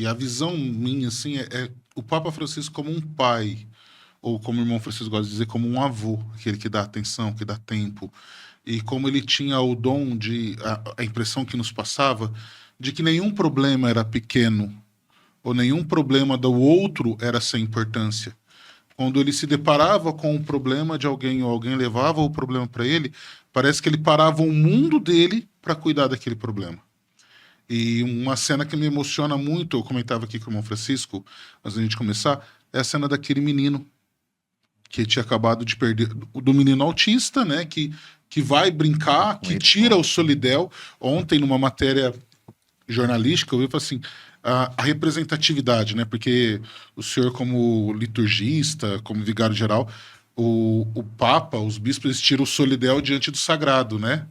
E a visão minha, assim, é o Papa Francisco como um pai, ou como o irmão Francisco gosta de dizer, como um avô, aquele que dá atenção, que dá tempo. E como ele tinha o dom de, a impressão que nos passava, de que nenhum problema era pequeno, ou nenhum problema do outro era sem importância. Quando ele se deparava com um problema de alguém, ou alguém levava o problema para ele, parece que ele parava o mundo dele para cuidar daquele problema. E uma cena que me emociona muito, eu comentava aqui com o irmão Francisco, antes da gente começar, é a cena daquele menino que tinha acabado de perder, do menino autista, né, que vai brincar, Com que ele tira o só. solidel. Ontem, numa matéria jornalística, eu vi assim, a representatividade, né, porque o senhor como liturgista, como vigário geral, o Papa, os bispos, eles tiram o solidel diante do sagrado, né?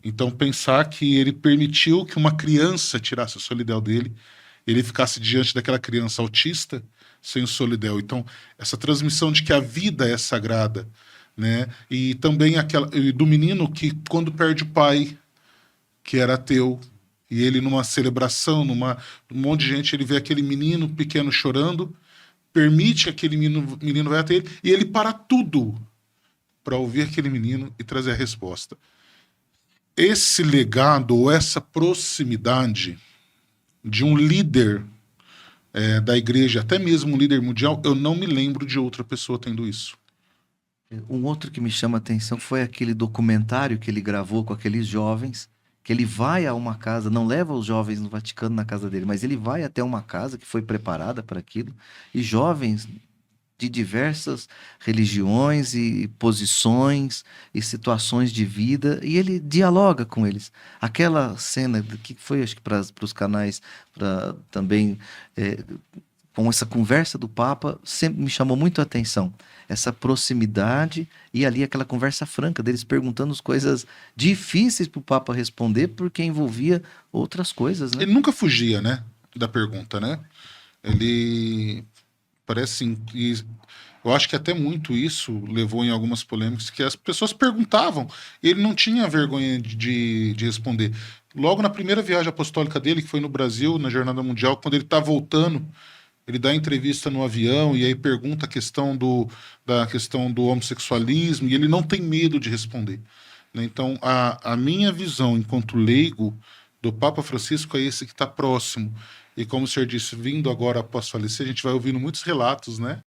Então, pensar que ele permitiu que uma criança tirasse o solidel dele, ele ficasse diante daquela criança autista sem o solidel. Então, essa transmissão de que a vida é sagrada, né? E também aquela e do menino que, quando perde o pai, que era ateu, e ele numa celebração, um monte de gente, ele vê aquele menino pequeno chorando, permite que aquele menino vai até ele, e ele para tudo para ouvir aquele menino e trazer a resposta. Esse legado ou essa proximidade de um líder da igreja, até mesmo um líder mundial, eu não me lembro de outra pessoa tendo isso. Um outro que me chama a atenção foi aquele documentário que ele gravou com aqueles jovens, que ele vai a uma casa, não leva os jovens no Vaticano na casa dele, mas ele vai até uma casa que foi preparada para aquilo, e jovens de diversas religiões e posições e situações de vida, e ele dialoga com eles. Aquela cena que foi, acho que para os canais, para também eh, com essa conversa do Papa, sempre me chamou muito a atenção. Essa proximidade e ali aquela conversa franca deles perguntando as coisas difíceis para o Papa responder, porque envolvia outras coisas, né? Ele nunca fugia, né, da pergunta, né? Ele parece assim, e eu acho que até muito isso levou em algumas polêmicas que as pessoas perguntavam, e ele não tinha vergonha de responder. Logo na primeira viagem apostólica dele, que foi no Brasil, na Jornada Mundial, quando ele está voltando, ele dá entrevista no avião e aí pergunta da questão do homossexualismo e ele não tem medo de responder, né? Então, a minha visão enquanto leigo do Papa Francisco é esse que está próximo. E como o senhor disse, vindo agora após falecer, a gente vai ouvindo muitos relatos, né?